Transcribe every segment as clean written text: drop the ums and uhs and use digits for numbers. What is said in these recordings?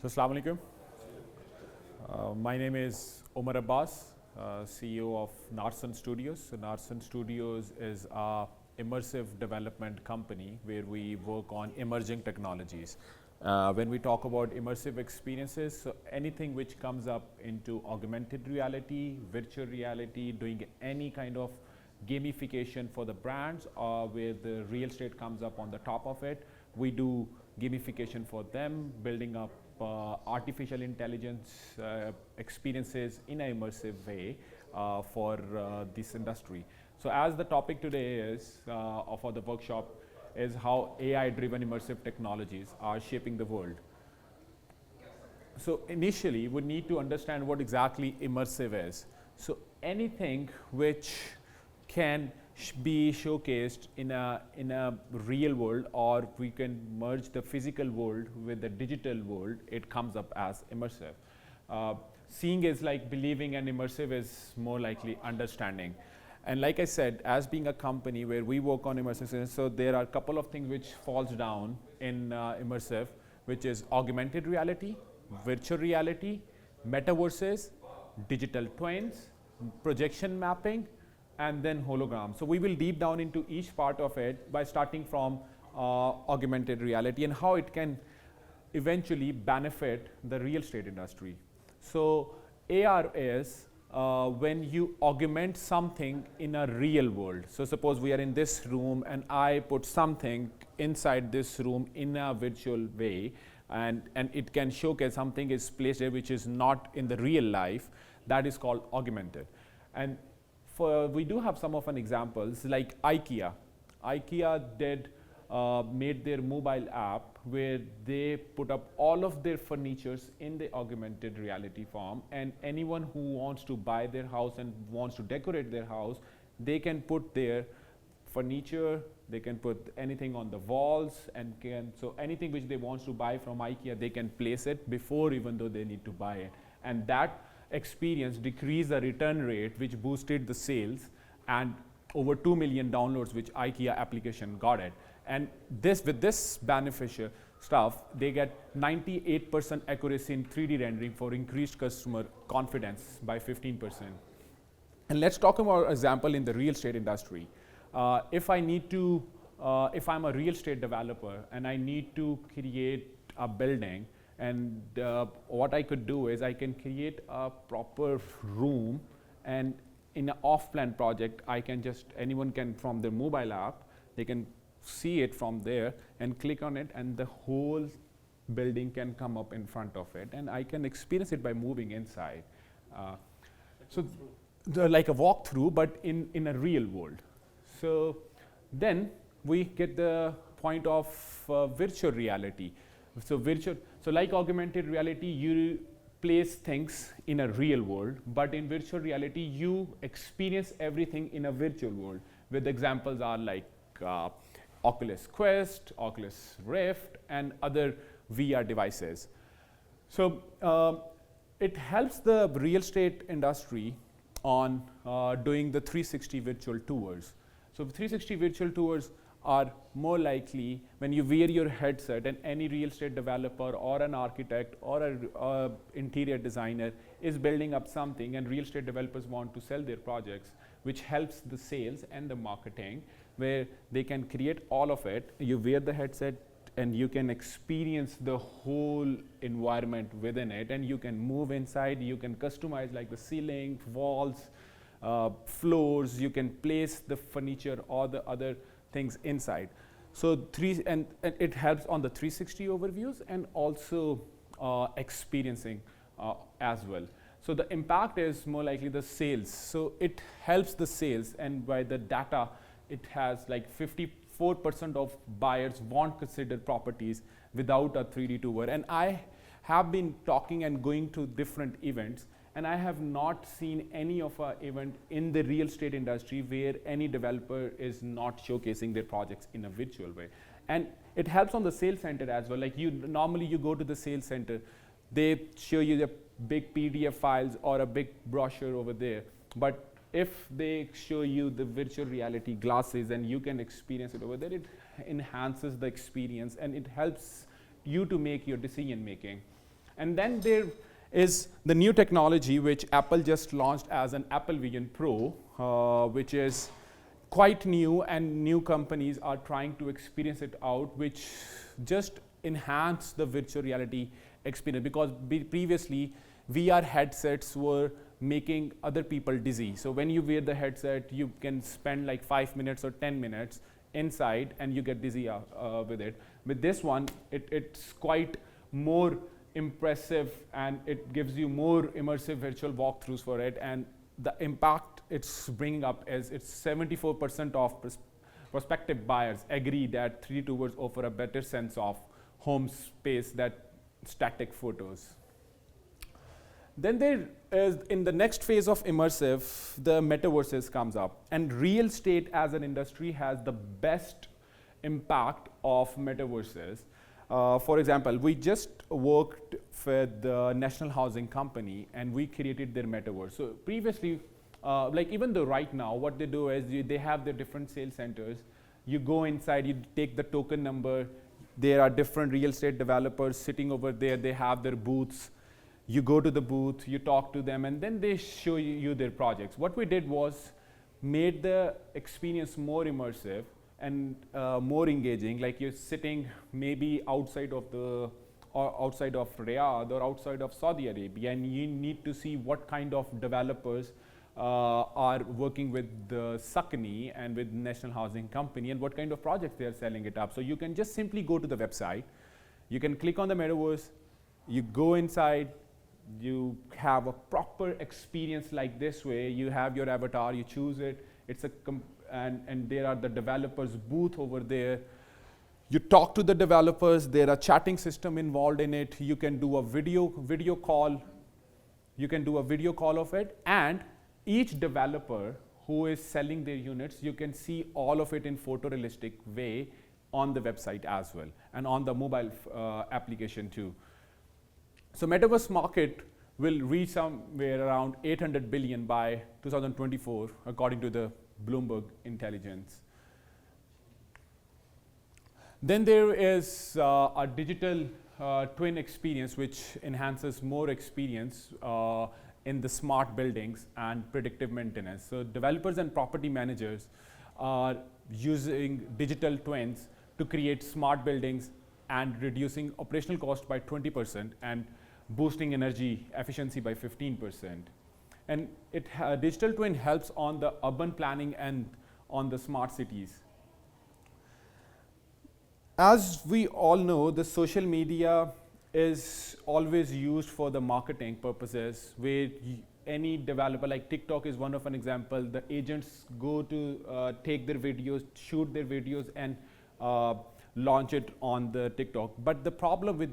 So, Assalamu alaikum. My name is Omar Abbas, CEO of Narsan Studios. So, Narsan Studios is a immersive development company where we work on emerging technologies. When we talk about immersive experiences, so anything which comes up into augmented reality, virtual reality, doing any kind of gamification for the brands, or where the real estate comes up on the top of it, we do gamification for them, building up artificial intelligence experiences in an immersive way for this industry. So as the topic today is for the workshop is how AI driven immersive technologies are shaping the world. So initially we need to understand what exactly immersive is. So anything which can be showcased in a real world, or we can merge the physical world with the digital world, it comes up as immersive. Seeing is like believing, and immersive is more likely understanding. And like I said, as being a company where we work on immersive, so there are a couple of things which falls down in immersive, which is augmented reality, virtual reality, metaverses, digital twins, projection mapping, and then hologram. So we will deep down into each part of it by starting from augmented reality and how it can eventually benefit the real estate industry. So AR is when you augment something in a real world. So suppose we are in this room and I put something inside this room in a virtual way, and it can showcase something is placed there which is not in the real life. That is called augmented. And we do have some of an examples like IKEA. IKEA made their mobile app where they put up all of their furnitures in the augmented reality form, and anyone who wants to buy their house and wants to decorate their house, they can put their furniture, they can put anything on the walls, and so anything which they want to buy from IKEA, they can place it before even though they need to buy it. And that experience decreased the return rate, which boosted the sales, and over 2 million downloads which IKEA application got it. And with this beneficial stuff, they get 98% accuracy in 3D rendering for increased customer confidence by 15%. And let's talk about an example in the real estate industry. If I'm a real estate developer and I need to create a building, and what I could do is I can create a proper room, and in an off-plan project, anyone can from their mobile app, they can see it from there and click on it, and the whole building can come up in front of it, and I can experience it by moving inside. Like a walkthrough, but in a real world. So then we get the point of virtual reality. So like augmented reality, you place things in a real world, but in virtual reality, you experience everything in a virtual world. With examples are like Oculus Quest, Oculus Rift, and other VR devices. So it helps the real estate industry on doing the 360 virtual tours. So 360 virtual tours are more likely when you wear your headset, and any real estate developer or an architect or an interior designer is building up something, and real estate developers want to sell their projects, which helps the sales and the marketing, where they can create all of it. You wear the headset and you can experience the whole environment within it, and you can move inside, you can customize like the ceiling, walls, floors, you can place the furniture or the other things inside. So and it helps on the 360 overviews and also experiencing as well. So the impact is more likely the sales. So it helps the sales, and by the data, it has like 54% of buyers won't consider properties without a 3D tour. And I have been talking and going to different events, and I have not seen any of our event in the real estate industry where any developer is not showcasing their projects in a virtual way. And it helps on the sales center as well. Like normally you go to the sales center, they show you the big PDF files or a big brochure over there. But if they show you the virtual reality glasses and you can experience it over there, it enhances the experience and it helps you to make your decision making. And then there is the new technology which Apple just launched as an Apple Vision Pro, which is quite new, and new companies are trying to experience it out, which just enhance the virtual reality experience, because previously VR headsets were making other people dizzy. So when you wear the headset, you can spend like 5 minutes or 10 minutes inside and you get dizzy with it. With this one, it's quite more impressive, and it gives you more immersive virtual walkthroughs for it. And the impact it's bringing up is it's 74% of prospective buyers agree that 3D tours offer a better sense of home space than static photos. Then there is, in the next phase of immersive, the metaverses comes up, and real estate as an industry has the best impact of metaverses. For example, we just worked with the National Housing Company, and we created their metaverse. So previously, like even though right now, what they do is they have their different sales centers. You go inside, you take the token number. There are different real estate developers sitting over there. They have their booths. You go to the booth, you talk to them, and then they show you their projects. What we did was made the experience more immersive and more engaging. Like you're sitting maybe outside of Riyadh or outside of Saudi Arabia, and you need to see what kind of developers are working with the Sakni and with National Housing Company, and what kind of projects they are selling it up. So you can just simply go to the website, you can click on the metaverse, you go inside, you have a proper experience like this way. You have your avatar, you choose it, it's a and there are the developers booth over there. You talk to the developers, there are chatting system involved in it. You can do a video call. You can do a video call of it, and each developer who is selling their units, you can see all of it in photorealistic way on the website as well, and on the mobile application too. So metaverse market will reach somewhere around 800 billion by 2024, according to the Bloomberg Intelligence. Then there is a digital twin experience, which enhances more experience in the smart buildings and predictive maintenance. So developers and property managers are using digital twins to create smart buildings and reducing operational cost by 20% and boosting energy efficiency by 15%. And digital twin helps on the urban planning and on the smart cities. As we all know, the social media is always used for the marketing purposes, where any developer, like TikTok is one of an example, the agents go to take their videos, shoot their videos, and launch it on the TikTok. But the problem with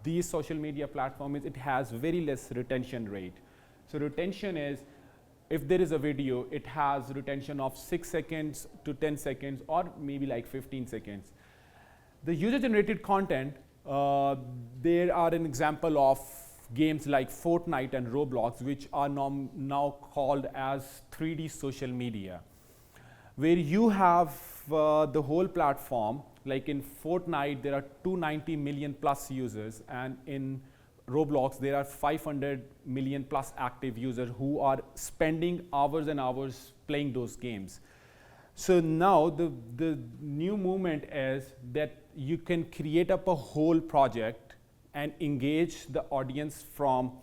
these social media platforms is it has very less retention rate. So retention is, if there is a video, it has retention of 6 seconds to 10 seconds, or maybe like 15 seconds. The user-generated content, there are an example of games like Fortnite and Roblox, which are now called as 3D social media, where you have the whole platform. Like in Fortnite, there are 290 million plus users, and in Roblox, there are 500 million plus active users who are spending hours and hours playing those games. So now the new movement is that you can create up a whole project and engage the audience from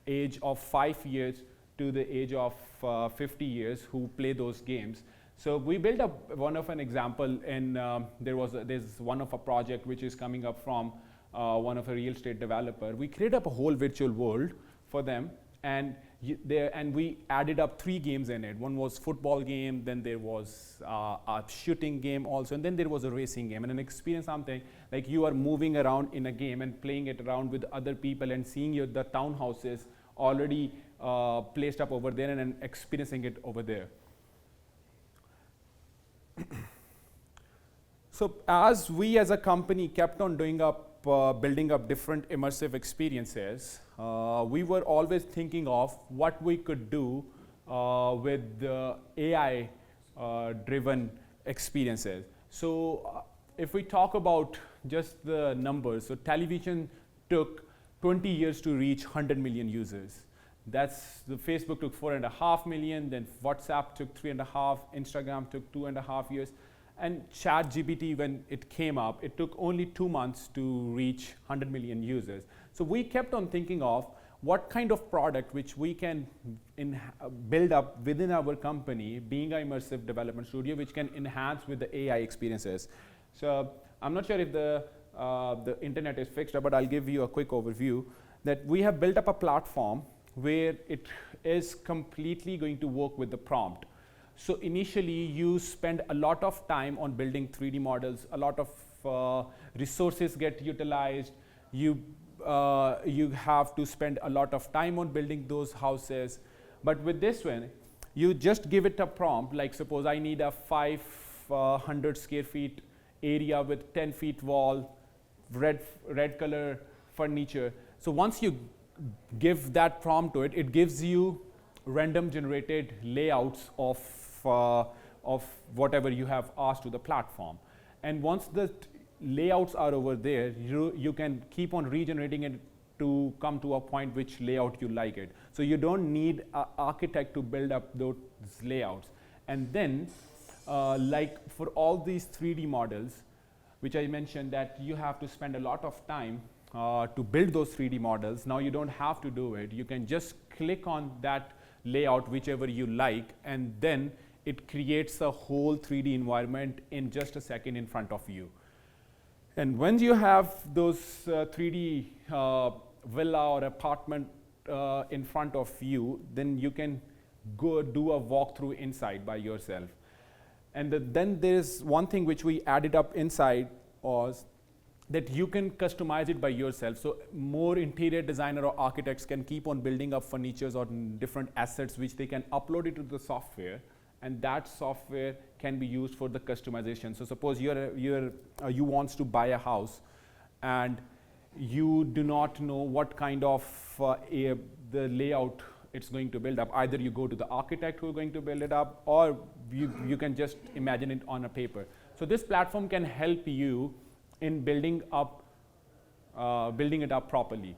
age of 5 years to the age of 50 years who play those games. So we built up one of an example, and there's one of a project which is coming up from one of a real estate developer. We created up a whole virtual world for them, and we added up 3 games in it. One was football game, then there was a shooting game also, and then there was a racing game. And an experience, something like you are moving around in a game and playing it around with other people and seeing the townhouses already placed up over there, and then experiencing it over there. So as we as a company kept on building up different immersive experiences, we were always thinking of what we could do with the AI driven experiences. So if we talk about just the numbers, so television took 20 years to reach 100 million users. That's the Facebook took 4.5 million, then WhatsApp took 3.5, Instagram took 2.5 years, and ChatGPT, when it came up, it took only 2 months to reach 100 million users. So we kept on thinking of what kind of product which we can build up within our company, being an immersive development studio, which can enhance with the AI experiences. So I'm not sure if the internet is fixed, but I'll give you a quick overview that we have built up a platform where it is completely going to work with the prompt. So initially you spend a lot of time on building 3D models, a lot of resources get utilized, you have to spend a lot of time on building those houses. But with this one, you just give it a prompt, like suppose I need a 500 square feet area with 10 feet wall, red color furniture. So once you give that prompt to it, it gives you random generated layouts of whatever you have asked to the platform. And once the layouts are over there, you can keep on regenerating it to come to a point which layout you like it. So you don't need an architect to build up those layouts. And then like for all these 3D models, which I mentioned that you have to spend a lot of time to build those 3D models. Now you don't have to do it. You can just click on that layout, whichever you like, and then it creates a whole 3D environment in just a second in front of you. And when you have those 3D villa or apartment in front of you, then you can go do a walkthrough inside by yourself. And then there's one thing which we added up inside was that you can customize it by yourself. So more interior designer or architects can keep on building up furnitures or different assets which they can upload it to the software, and that software can be used for the customization. So suppose you want to buy a house and you do not know what kind of the layout it's going to build up. Either you go to the architect who is going to build it up, or you can just imagine it on a paper. So this platform can help you in building it up properly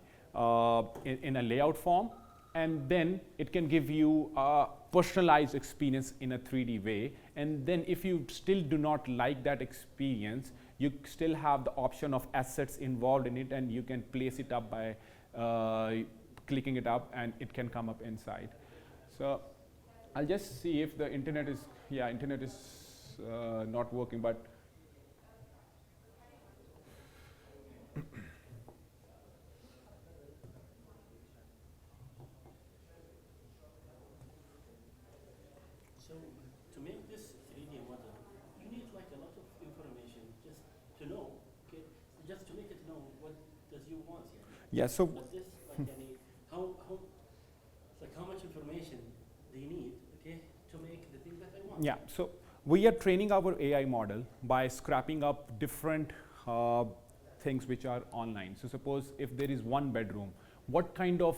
in a layout form, and then it can give you a personalized experience in a 3D way. And then if you still do not like that experience, you still have the option of assets involved in it, and you can place it up by clicking it up, and it can come up inside. So I'll just see if the internet is, internet is not working, but so to make this 3D model, you need like a lot of information just to know, okay? Just to make it know what does you want. Yeah. So but this, like, how much information do you need, okay, to make the thing that I want? Yeah. So we are training our AI model by scrapping up different things which are online. So suppose if there is one bedroom, what kind of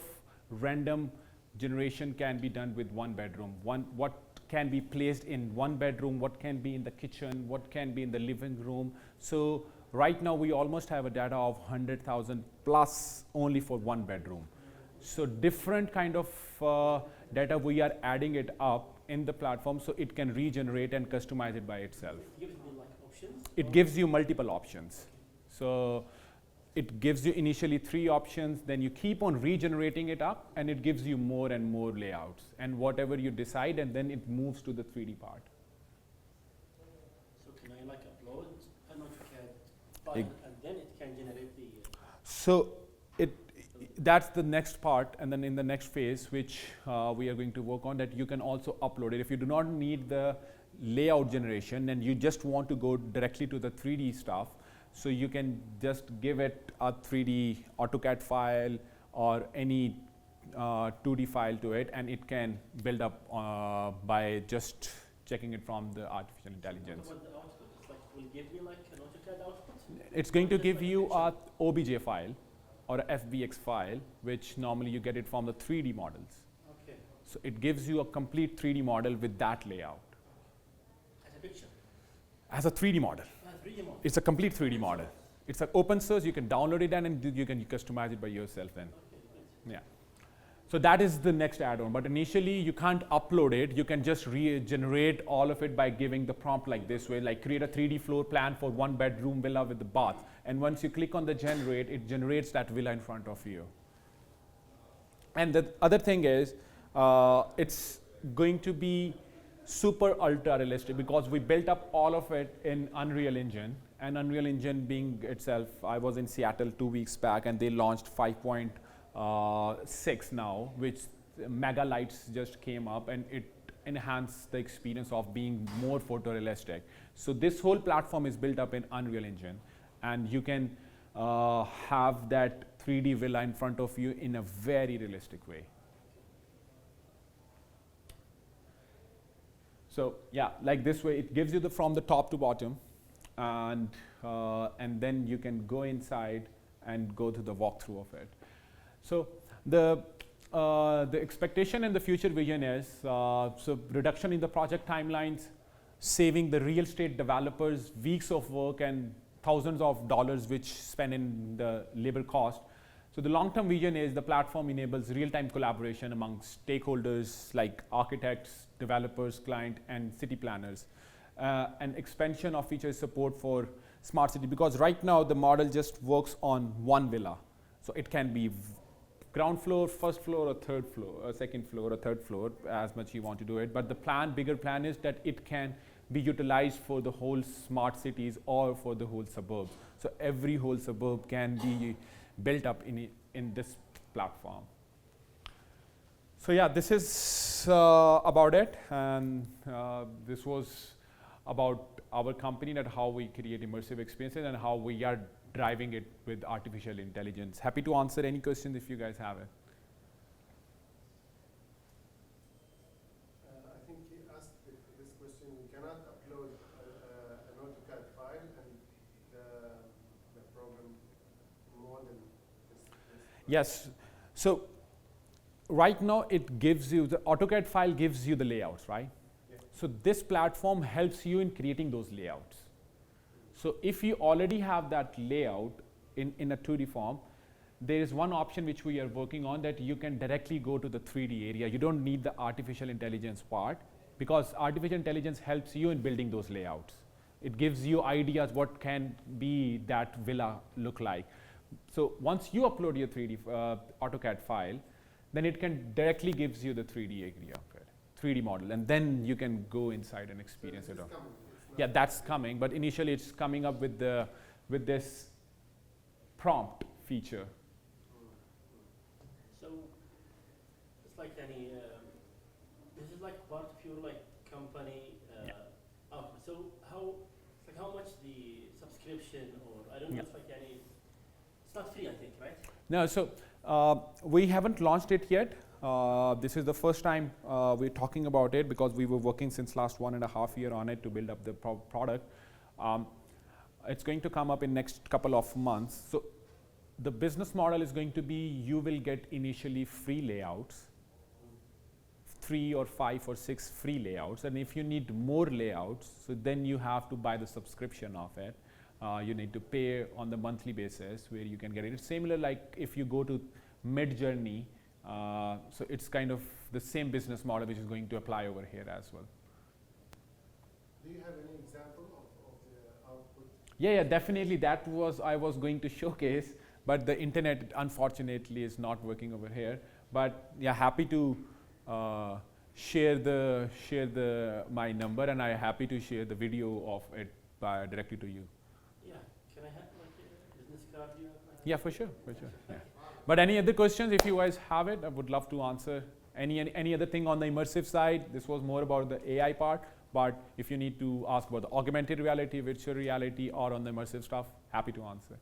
random generation can be done with one bedroom? What can be placed in one bedroom? What can be in the kitchen? What can be in the living room? So right now we almost have a data of 100,000 plus only for one bedroom. So different kind of data we are adding it up in the platform so it can regenerate and customize it by itself. It gives you like options? It gives you multiple options. So it gives you initially 3 options, then you keep on regenerating it up, and it gives you more and more layouts, and whatever you decide, and then it moves to the 3D part. So can I like upload an AutoCAD file and then it can generate the... So that's the next part, and then in the next phase, which we are going to work on, that you can also upload it. If you do not need the layout generation and you just want to go directly to the 3D stuff, so you can just give it a 3D AutoCAD file or any 2D file to it, and it can build up by just checking it from the artificial intelligence. What about the output? It's like, will give me like an AutoCAD output? It's going to give you a OBJ file or a FBX file, which normally you get it from the 3D models. Okay. So it gives you a complete 3D model with that layout. As a picture? As a 3D model. 3D model. It's a complete 3D model. It's an open source. You can download it and you can customize it by yourself then. Okay, Yeah. So that is the next add-on. But initially, you can't upload it. You can just regenerate all of it by giving the prompt like this way, like create a 3D floor plan for 1-bedroom villa with the bath. And once you click on the generate, it generates that villa in front of you. And the other thing is, it's going to be super ultra realistic because we built up all of it in Unreal Engine. And Unreal Engine being itself, I was in Seattle 2 weeks back and they launched 5.6 now, which mega lights just came up and it enhanced the experience of being more photorealistic. So this whole platform is built up in Unreal Engine and you can have that 3D villa in front of you in a very realistic way. So yeah, like this way, it gives you from the top to bottom, and then you can go inside and go to the walkthrough of it. So the expectation and the future vision is so reduction in the project timelines, saving the real estate developers weeks of work and thousands of dollars which spend in the labor cost. So the long-term vision is the platform enables real-time collaboration among stakeholders like architects, developers, client, and city planners. And expansion of feature support for smart city because right now the model just works on one villa. So it can be ground floor, first floor, or third floor, second floor, or third floor, as much you want to do it. But the bigger plan is that it can be utilized for the whole smart cities or for the whole suburbs. So every whole suburb can be built up in this platform. So yeah, this is about it, and this was about our company and how we create immersive experiences and how we are driving it with artificial intelligence. Happy to answer any questions if you guys have it. I think he asked this question. We cannot upload an AutoCAD file and the program model. Yes. So right now it gives you, the AutoCAD file gives you the layouts, right? Yeah. So this platform helps you in creating those layouts. So if you already have that layout in a 2D form, there is one option which we are working on that you can directly go to the 3D area. You don't need the artificial intelligence part because artificial intelligence helps you in building those layouts. It gives you ideas what can be that villa look like. So once you upload your 3D AutoCAD file, then it can directly gives you the 3D area, 3D model, and then you can go inside and experience it all. Yeah, that's coming, but initially it's coming up with this prompt feature. So it's like any. This is like part of your like company. Yeah. So how much the subscription or I don't know. Yeah. It's like any. It's not free, I think, right? No, so we haven't launched it yet. This is the first time we're talking about it because we were working since last 1.5 years on it to build up the product. It's going to come up in next couple of months. So the business model is going to be you will get initially free layouts, 3 or 5 or 6 free layouts, and if you need more layouts, so then you have to buy the subscription of it. You need to pay on the monthly basis where you can get it. It's similar like if you go to Midjourney. So it's kind of the same business model which is going to apply over here as well. Do you have any example of the output? Yeah, definitely. That was I was going to showcase, but the internet unfortunately is not working over here. But yeah, happy to share my number, and I'm happy to share the video of it directly to you. Yeah. Can I have like a business card here? Yeah, for sure. Yeah. But any other questions, if you guys have it, I would love to answer. Any other thing on the immersive side? This was more about the AI part, but if you need to ask about the augmented reality, virtual reality, or on the immersive stuff, happy to answer.